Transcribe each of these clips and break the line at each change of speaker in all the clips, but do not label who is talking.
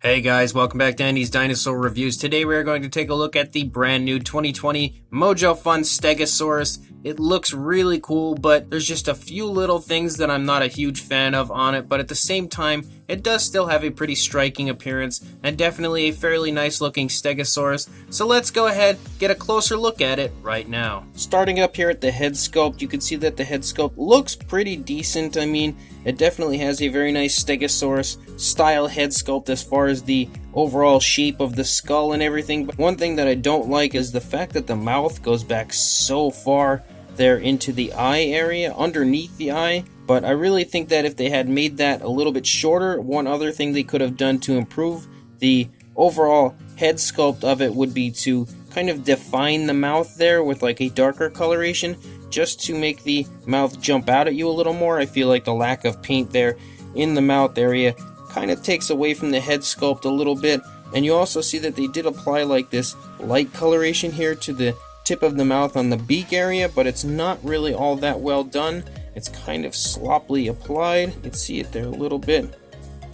Hey guys, welcome back to Andy's Dinosaur Reviews. Today we are going to take a look at the brand new 2020 Mojo Fun Stegosaurus. It looks really cool, but there's just a few little things that I'm not a huge fan of on it, but at the same time, it does still have a pretty striking appearance and definitely a fairly nice looking Stegosaurus. So let's go ahead, get a closer look at it right now. Starting up here at the head sculpt, you can see that the head sculpt looks pretty decent. I mean, it definitely has a very nice Stegosaurus style head sculpt as far as the overall shape of the skull and everything. But one thing that I don't like is the fact that the mouth goes back so far there into the eye area, underneath the eye. But I really think that if they had made that a little bit shorter, one other thing they could have done to improve the overall head sculpt of it would be to kind of define the mouth there with like a darker coloration, just to make the mouth jump out at you a little more. I feel like the lack of paint there in the mouth area kind of takes away from the head sculpt a little bit. And you also see that they did apply like this light coloration here to the tip of the mouth on the beak area, but it's not really all that well done. It's kind of sloppily applied. You can see it there a little bit.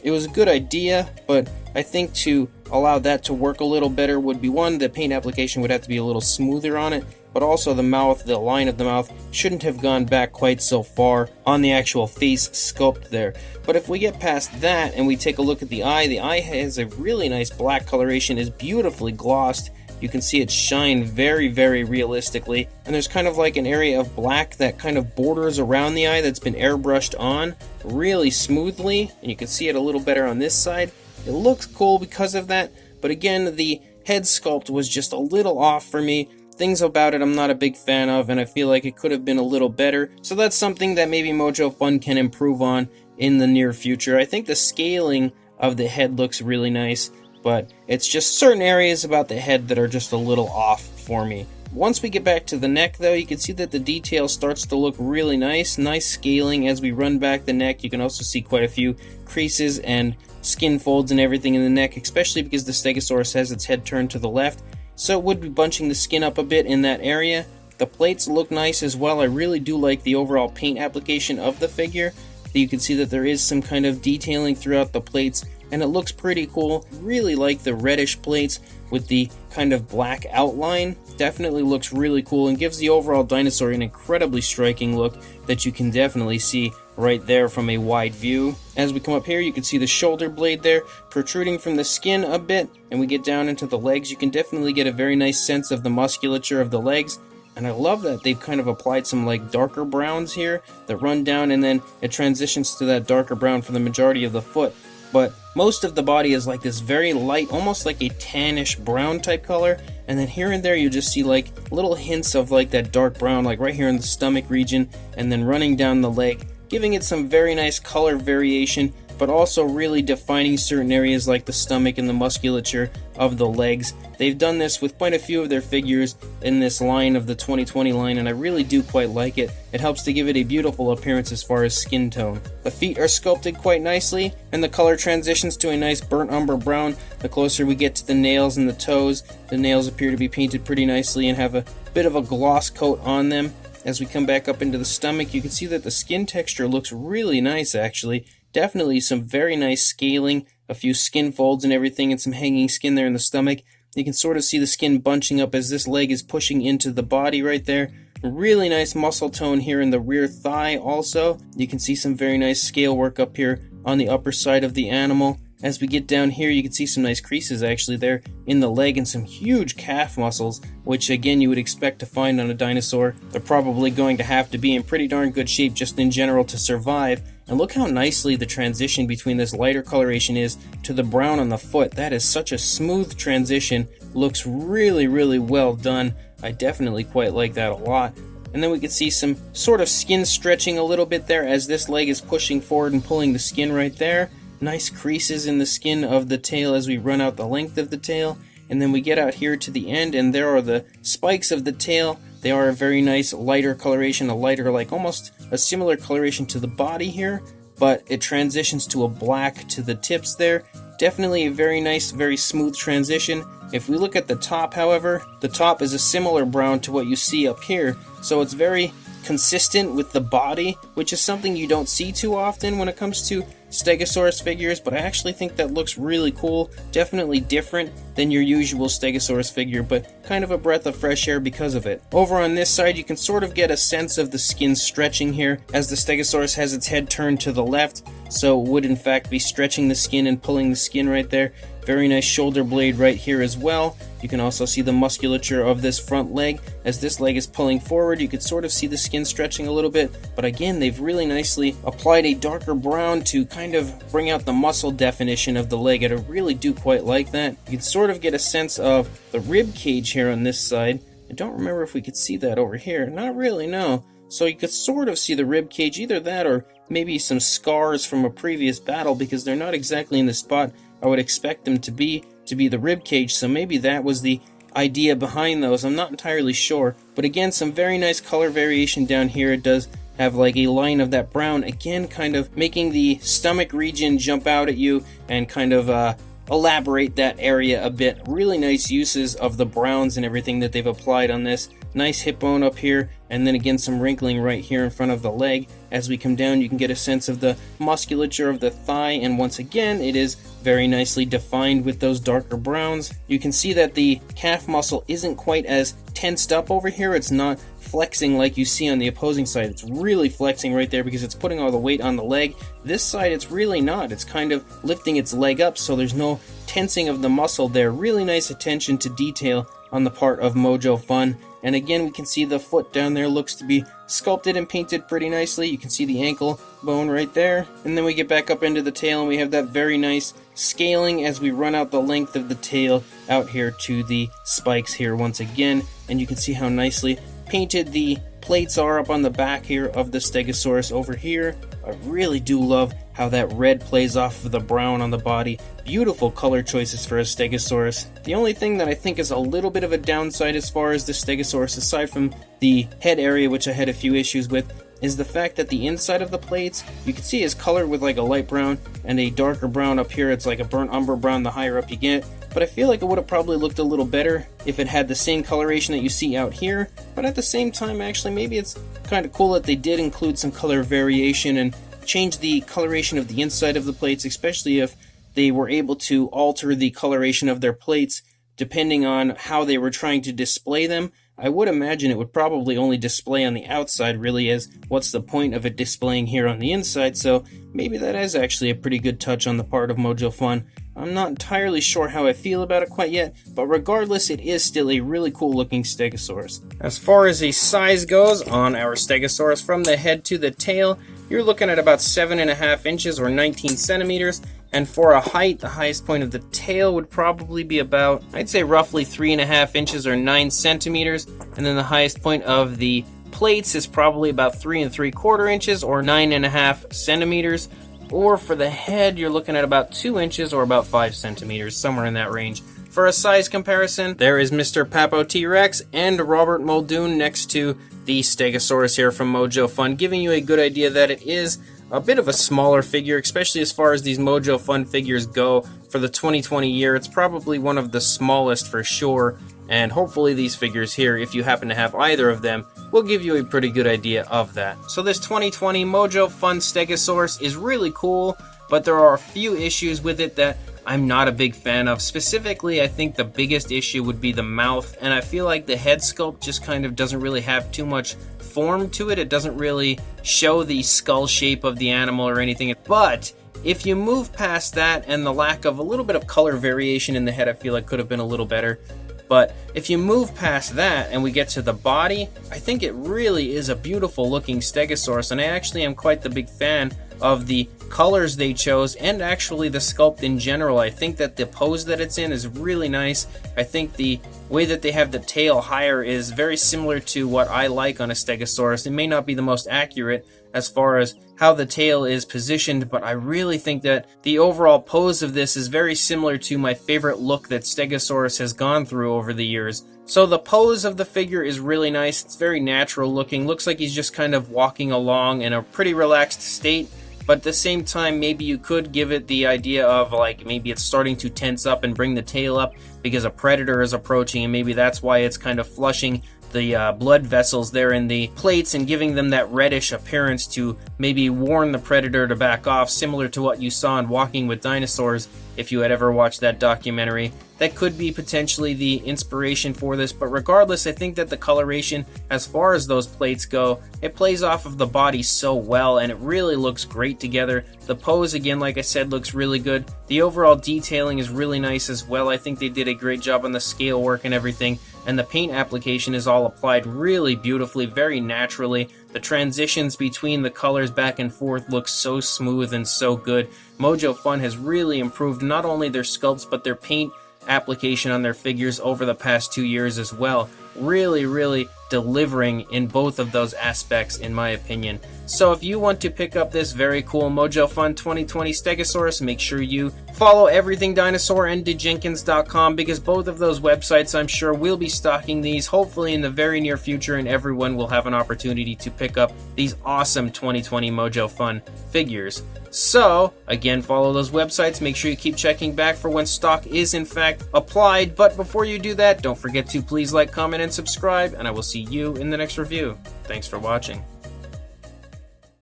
It was a good idea, but I think to allow that to work a little better would be, one, the paint application would have to be a little smoother on it, but also the mouth, the line of the mouth, shouldn't have gone back quite so far on the actual face sculpt there. But if we get past that and we take a look at the eye has a really nice black coloration, is beautifully glossed. You can see it shine very, very realistically. And there's kind of like an area of black that kind of borders around the eye that's been airbrushed on really smoothly. And you can see it a little better on this side. It looks cool because of that. But again, the head sculpt was just a little off for me. Things about it I'm not a big fan of, and I feel like it could have been a little better. So that's something that maybe Mojo Fun can improve on in the near future. I think the scaling of the head looks really nice, but it's just certain areas about the head that are just a little off for me. Once we get back to the neck though, you can see that the detail starts to look really nice. Nice scaling as we run back the neck. You can also see quite a few creases and skin folds and everything in the neck, especially because the Stegosaurus has its head turned to the left. So it would be bunching the skin up a bit in that area. The plates look nice as well. I really do like the overall paint application of the figure. You can see that there is some kind of detailing throughout the plates, and it looks pretty cool. Really like the reddish plates with the kind of black outline. Definitely looks really cool and gives the overall dinosaur an incredibly striking look that you can definitely see right there from a wide view. As we come up here, you can see the shoulder blade there protruding from the skin a bit, and we get down into the legs. You can definitely get a very nice sense of the musculature of the legs. And I love that they've kind of applied some like darker browns here that run down, and then it transitions to that darker brown for the majority of the foot. But most of the body is like this very light, almost like a tannish brown type color. And then here and there you just see like little hints of like that dark brown, like right here in the stomach region, and then running down the leg, giving it some very nice color variation, but also really defining certain areas like the stomach and the musculature of the legs. They've done this with quite a few of their figures in this line of the 2020 line, and I really do quite like it. It helps to give it a beautiful appearance as far as skin tone. The feet are sculpted quite nicely, and the color transitions to a nice burnt umber brown. The closer we get to the nails and the toes, the nails appear to be painted pretty nicely and have a bit of a gloss coat on them. As we come back up into the stomach, you can see that the skin texture looks really nice actually. Definitely some very nice scaling, a few skin folds and everything, and some hanging skin there in the stomach. You can sort of see the skin bunching up as this leg is pushing into the body right there. Really nice muscle tone here in the rear thigh also. You can see some very nice scale work up here on the upper side of the animal. As we get down here, you can see some nice creases actually there in the leg and some huge calf muscles, which again you would expect to find on a dinosaur. They're probably going to have to be in pretty darn good shape just in general to survive. And look how nicely the transition between this lighter coloration is to the brown on the foot. That is such a smooth transition. Looks really, really well done. I definitely quite like that a lot. And then we can see some sort of skin stretching a little bit there as this leg is pushing forward and pulling the skin right there. Nice creases in the skin of the tail as we run out the length of the tail. And then we get out here to the end, and there are the spikes of the tail. They are a very nice lighter coloration, a lighter, like almost a similar coloration to the body here, but it transitions to a black to the tips there. Definitely a very nice, very smooth transition. If we look at the top, however, the top is a similar brown to what you see up here, so it's very consistent with the body, which is something you don't see too often when it comes to Stegosaurus figures, but I actually think that looks really cool. Definitely different than your usual Stegosaurus figure, but kind of a breath of fresh air because of it. Over on this side, you can sort of get a sense of the skin stretching here, as the Stegosaurus has its head turned to the left, so it would in fact be stretching the skin and pulling the skin right there. Very nice shoulder blade right here as well. You can also see the musculature of this front leg. As this leg is pulling forward, you could sort of see the skin stretching a little bit, but again, they've really nicely applied a darker brown to kind of bring out the muscle definition of the leg, and I really do quite like that. You can sort of get a sense of the rib cage here on this side. I don't remember if we could see that over here. Not really, no. So you could sort of see the rib cage, either that or maybe some scars from a previous battle, because they're not exactly in the spot I would expect them to be the rib cage, so maybe that was the idea behind those. I'm not entirely sure, but again, some very nice color variation down here. It does have like a line of that brown, again kind of making the stomach region jump out at you and kind of elaborate that area a bit. Really nice uses of the browns and everything that they've applied on this. Nice hip bone up here, and then again some wrinkling right here in front of the leg. As we come down, you can get a sense of the musculature of the thigh, and once again it is very nicely defined with those darker browns. You can see that the calf muscle isn't quite as tensed up over here. It's not flexing like you see on the opposing side. It's really flexing right there because it's putting all the weight on the leg. This side it's really not. It's kind of lifting its leg up, so there's no tensing of the muscle there. Really nice attention to detail on the part of Mojo Fun. And again, we can see the foot down there looks to be sculpted and painted pretty nicely. You can see the ankle bone right there. And then we get back up into the tail, and we have that very nice scaling as we run out the length of the tail out here to the spikes here once again. And you can see how nicely painted the plates are up on the back here of the Stegosaurus over here. I really do love how that red plays off of the brown on the body. Beautiful color choices for a Stegosaurus. The only thing that I think is a little bit of a downside as far as the Stegosaurus, aside from the head area, which I had a few issues with, is the fact that the inside of the plates, you can see is colored with like a light brown and a darker brown up here. It's like a burnt umber brown the higher up you get. But I feel like it would have probably looked a little better if it had the same coloration that you see out here. But at the same time, actually, maybe it's kind of cool that they did include some color variation and change the coloration of the inside of the plates, especially if they were able to alter the coloration of their plates depending on how they were trying to display them. I would imagine it would probably only display on the outside, really, as what's the point of it displaying here on the inside, so maybe that is actually a pretty good touch on the part of Mojo Fun. I'm not entirely sure how I feel about it quite yet, but regardless, it is still a really cool looking Stegosaurus. As far as the size goes on our Stegosaurus, from the head to the tail, you're looking at about 7.5 inches or 19 centimeters. And for a height, the highest point of the tail would probably be about, I'd say roughly 3.5 inches or 9 centimeters. And then the highest point of the plates is probably about 3 3/4 inches or 9.5 centimeters. Or for the head, you're looking at about 2 inches or about 5 centimeters, somewhere in that range. For a size comparison, there is Mr. Papo T-Rex and Robert Muldoon next to the Stegosaurus here from Mojo Fun, giving you a good idea that it is a bit of a smaller figure, especially as far as these Mojo Fun figures go. For the 2020 year, it's probably one of the smallest for sure, and hopefully these figures here, if you happen to have either of them, will give you a pretty good idea of that. So this 2020 Mojo Fun Stegosaurus is really cool, but there are a few issues with it that I'm not a big fan of. Specifically, I think the biggest issue would be the mouth, and I feel like the head sculpt just kind of doesn't really have too much form to it. It doesn't really show the skull shape of the animal or anything. But if you move past that and the lack of a little bit of color variation in the head, I feel like could have been a little better. But if you move past that and we get to the body, I think it really is a beautiful looking Stegosaurus, and I actually am quite the big fan of the colors they chose and actually the sculpt in general. I think that the pose that it's in is really nice. I think the way that they have the tail higher is very similar to what I like on a Stegosaurus. It may not be the most accurate as far as how the tail is positioned, but I really think that the overall pose of this is very similar to my favorite look that Stegosaurus has gone through over the years. So the pose of the figure is really nice. It's very natural looking. Looks like he's just kind of walking along in a pretty relaxed state. But at the same time, maybe you could give it the idea of like maybe it's starting to tense up and bring the tail up because a predator is approaching, and maybe that's why it's kind of flushing the blood vessels there in the plates and giving them that reddish appearance to maybe warn the predator to back off, similar to what you saw in Walking with Dinosaurs, if you had ever watched that documentary. That could be potentially the inspiration for this, but regardless, I think that the coloration, as far as those plates go, it plays off of the body so well, and it really looks great together. The pose, again, like I said, looks really good. The overall detailing is really nice as well. I think they did a great job on the scale work and everything, and the paint application is all applied really beautifully, very naturally. The transitions between the colors back and forth look so smooth and so good. Mojo Fun has really improved not only their sculpts, but their paint application on their figures over the past 2 years as well. Really delivering in both of those aspects, in my opinion. So if you want to pick up this very cool Mojo Fun 2020 Stegosaurus, make sure you follow Everything Dinosaur and DeJenkins.com, because both of those websites, I'm sure, will be stocking these hopefully in the very near future, and everyone will have an opportunity to pick up these awesome 2020 Mojo Fun figures. So, again, follow those websites. Make sure you keep checking back for when stock is in fact applied. But before you do that, don't forget to please like, comment, and subscribe, and I will see you in the next review. Thanks for watching.